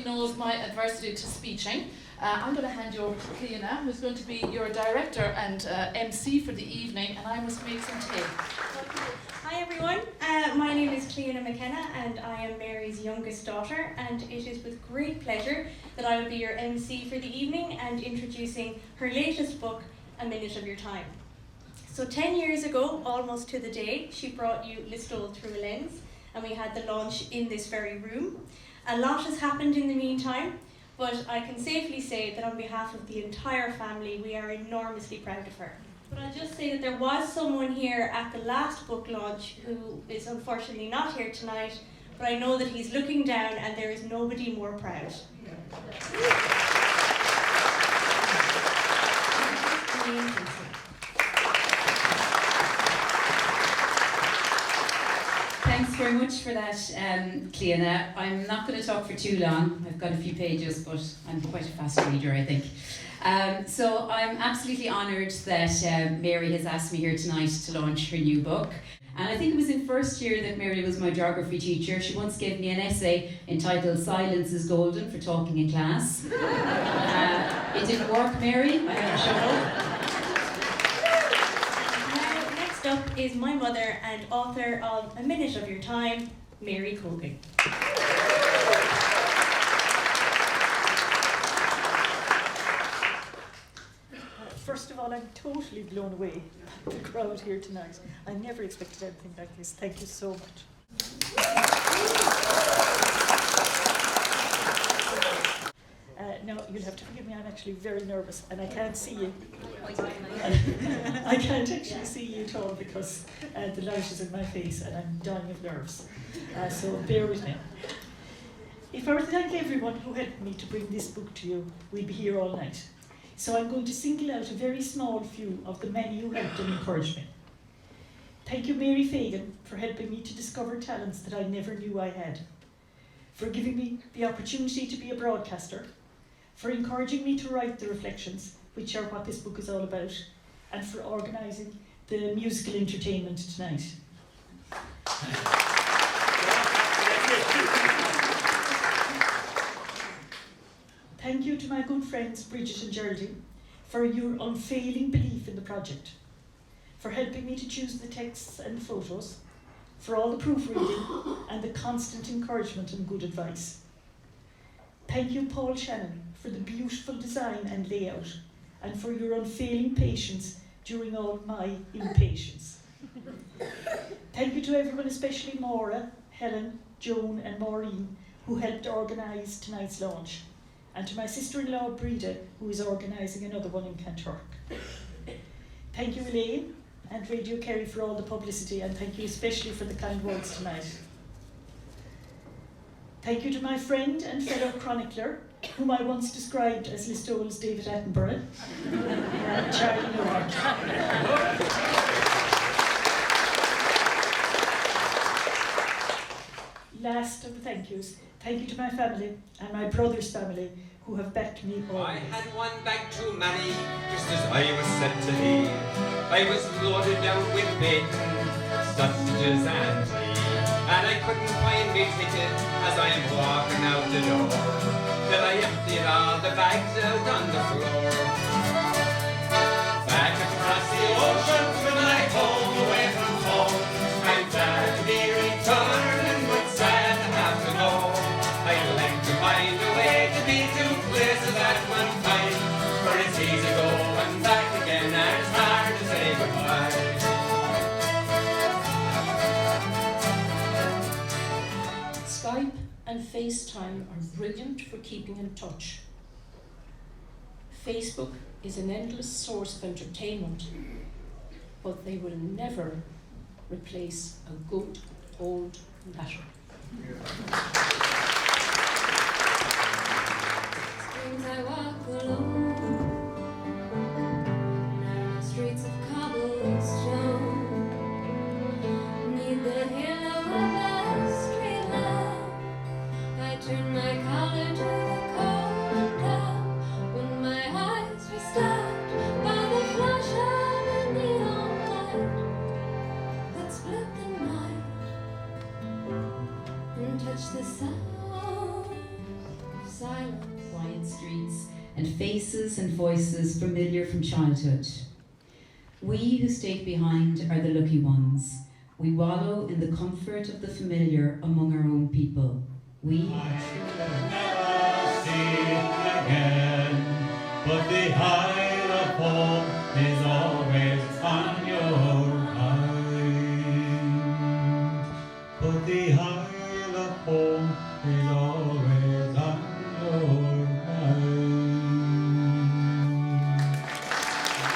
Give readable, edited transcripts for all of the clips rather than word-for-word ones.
Knows my adversity to speeching. I'm going to hand you over to Cliona, who's going to be your director and MC for the evening, and I must make some tea. Hi everyone, my name is Cliona McKenna and I am Mary's youngest daughter, and it is with great pleasure that I will be your MC for the evening and introducing her latest book, A Minute of Your Time. So 10 years ago, almost to the day, she brought you Listowel through a lens, and we had the launch in this very room. A lot has happened in the meantime, but I can safely say that on behalf of the entire family, we are enormously proud of her. But I'll just say that there was someone here at the last book launch who is unfortunately not here tonight, but I know that he's looking down and there is nobody more proud. Thanks very much for that, Cliona. I'm not going to talk for too long. I've got a few pages, but I'm quite a fast reader, I think. So I'm absolutely honoured that Mary has asked me here tonight to launch her new book. And I think it was in first year that Mary was my geography teacher. She once gave me an essay entitled "Silence is Golden" for talking in class. It didn't work, Mary. I have to show up. Next up is my mother and author of A Minute of Your Time, Mary Cogan. First of all, I'm totally blown away by the crowd here tonight. I never expected anything like this. Thank you so much. Now, you'll have to forgive me, I'm actually very nervous and I can't see you. I can't actually see you at all because the light is in my face and I'm dying of nerves. So bear with me. If I were to thank everyone who helped me to bring this book to you, we'd be here all night. So I'm going to single out a very small few of the many who helped and encouraged me. Thank you, Mary Fagan, for helping me to discover talents that I never knew I had, for giving me the opportunity to be a broadcaster, for encouraging me to write the reflections, which are what this book is all about, and for organising the musical entertainment tonight. Thank you to my good friends Bridget and Geraldine for your unfailing belief in the project, for helping me to choose the texts and the photos, for all the proofreading and the constant encouragement and good advice. Thank you, Paul Shannon, for the beautiful design and layout, and for your unfailing patience during all my impatience. Thank you to everyone, especially Maura, Helen, Joan and Maureen, who helped organise tonight's launch, and to my sister-in-law Breda, who is organising another one in Kanturk. Thank you, Elaine and Radio Kerry, for all the publicity, and thank you especially for the kind words tonight. Thank you to my friend and fellow chronicler, whom I once described as Listowel's David Attenborough, Charlie North. Last of the thank yous, thank you to my family and my brother's family, who have backed me always. I had one bag too many, just as I was set to leave. I was loaded out with bacon, sausages and tea, and I couldn't find my ticket as I'm walking out the door, till I emptied all the bags out on the floor. Back across the ocean to my home, away from home, I'm glad to be returning, but sad to have to go. I'd like to find a way to be two places at one time, for it's easy going back again and it's hard to say goodbye. Skype and FaceTime are brilliant for keeping in touch. Facebook is an endless source of entertainment, but they will never replace a good old letter. Springs I walk alone, narrow streets of cobblestone. Quiet streets and faces and voices familiar from childhood. We who stayed behind are the lucky ones. We wallow in the comfort of the familiar among our own people. We I should never see it again, but the Isle of Home is always on your mind. But the Isle of Home is always on your mind.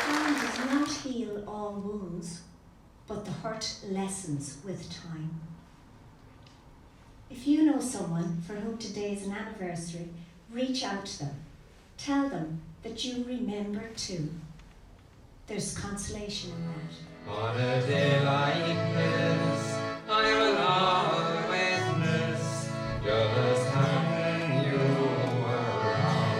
Time does not heal all wounds, but the hurt lessens with time. If you know someone for whom today is an anniversary, reach out to them. Tell them that you remember too. There's consolation in that. On a day like this, I will always miss just having you around.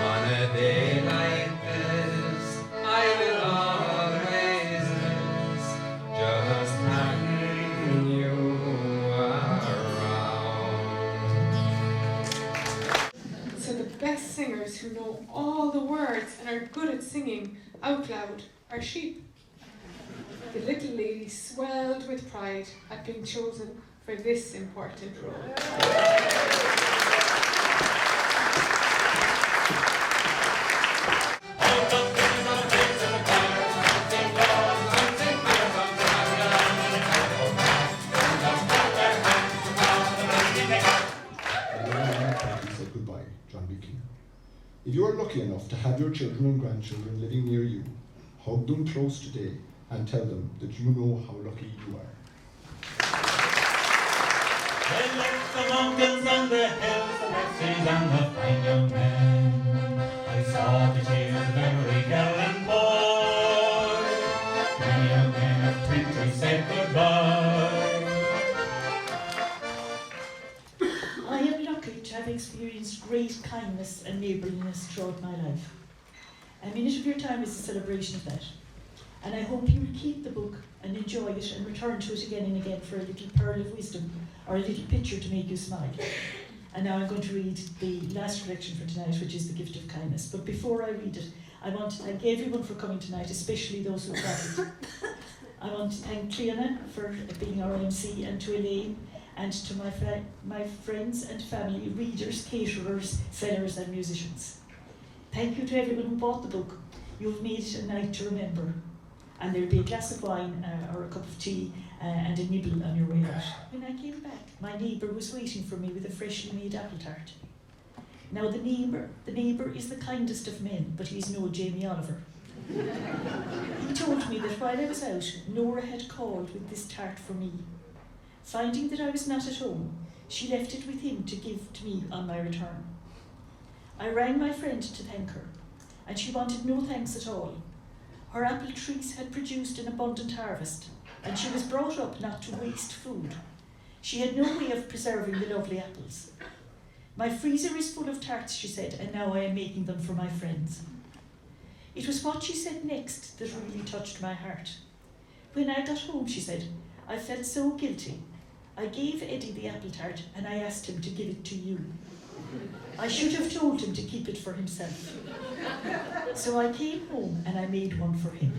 On a day like this, I will always miss just having you around. So the best singers who know all the words and are good at singing out loud are sheep. The little lady swelled with pride at being chosen for this important role. Said goodbye, John B. King. If you are lucky enough to have your children and grandchildren living near you, hug them close today and tell them that you know how lucky you are. They left the mountains and the hills, the seas and the fine young men. I saw the tears of every girl and boy. Many a men of 20 said goodbye. I am lucky to have experienced great kindness and neighbourliness throughout my life. A minute of your time is a celebration of that. And I hope you will keep the book and enjoy it and return to it again and again for a little pearl of wisdom or a little picture to make you smile. And now I'm going to read the last collection for tonight, which is The Gift of Kindness. But before I read it, I want to thank everyone for coming tonight, especially those who travelled. I want to thank Cliona for being our MC, and to Elaine, and to my friends and family, readers, caterers, sellers and musicians. Thank you to everyone who bought the book. You've made it a night to remember. And there'll be a glass of wine or a cup of tea and a nibble on your way out. When I came back, my neighbour was waiting for me with a freshly made apple tart. Now the neighbour is the kindest of men, but he's no Jamie Oliver. He told me that while I was out, Nora had called with this tart for me. Finding that I was not at home, she left it with him to give to me on my return. I rang my friend to thank her, and she wanted no thanks at all. Her apple trees had produced an abundant harvest, and she was brought up not to waste food. She had no way of preserving the lovely apples. My freezer is full of tarts, she said, and now I am making them for my friends. It was what she said next that really touched my heart. When I got home, she said, I felt so guilty. I gave Eddie the apple tart and I asked him to give it to you. I should have told him to keep it for himself. So I came home and I made one for him.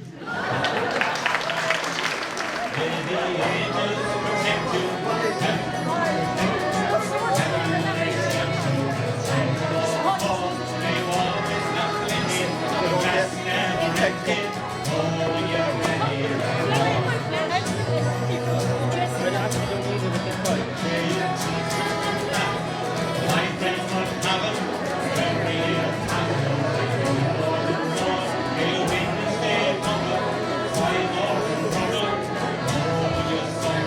May the angels protect you. May always not limit, the grass never empty. Oh, when you're ready, my friends must have it. Very may you win this day of hunger. Why more and brother? Oh, your son.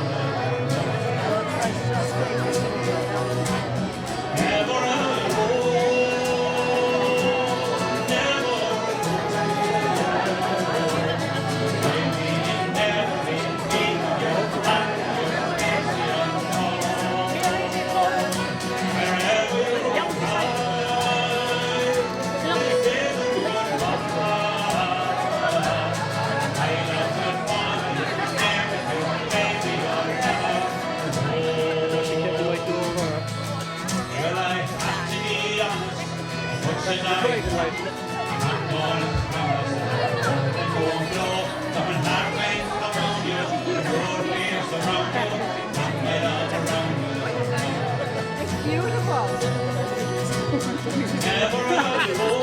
Never alone, never alone. Never alone.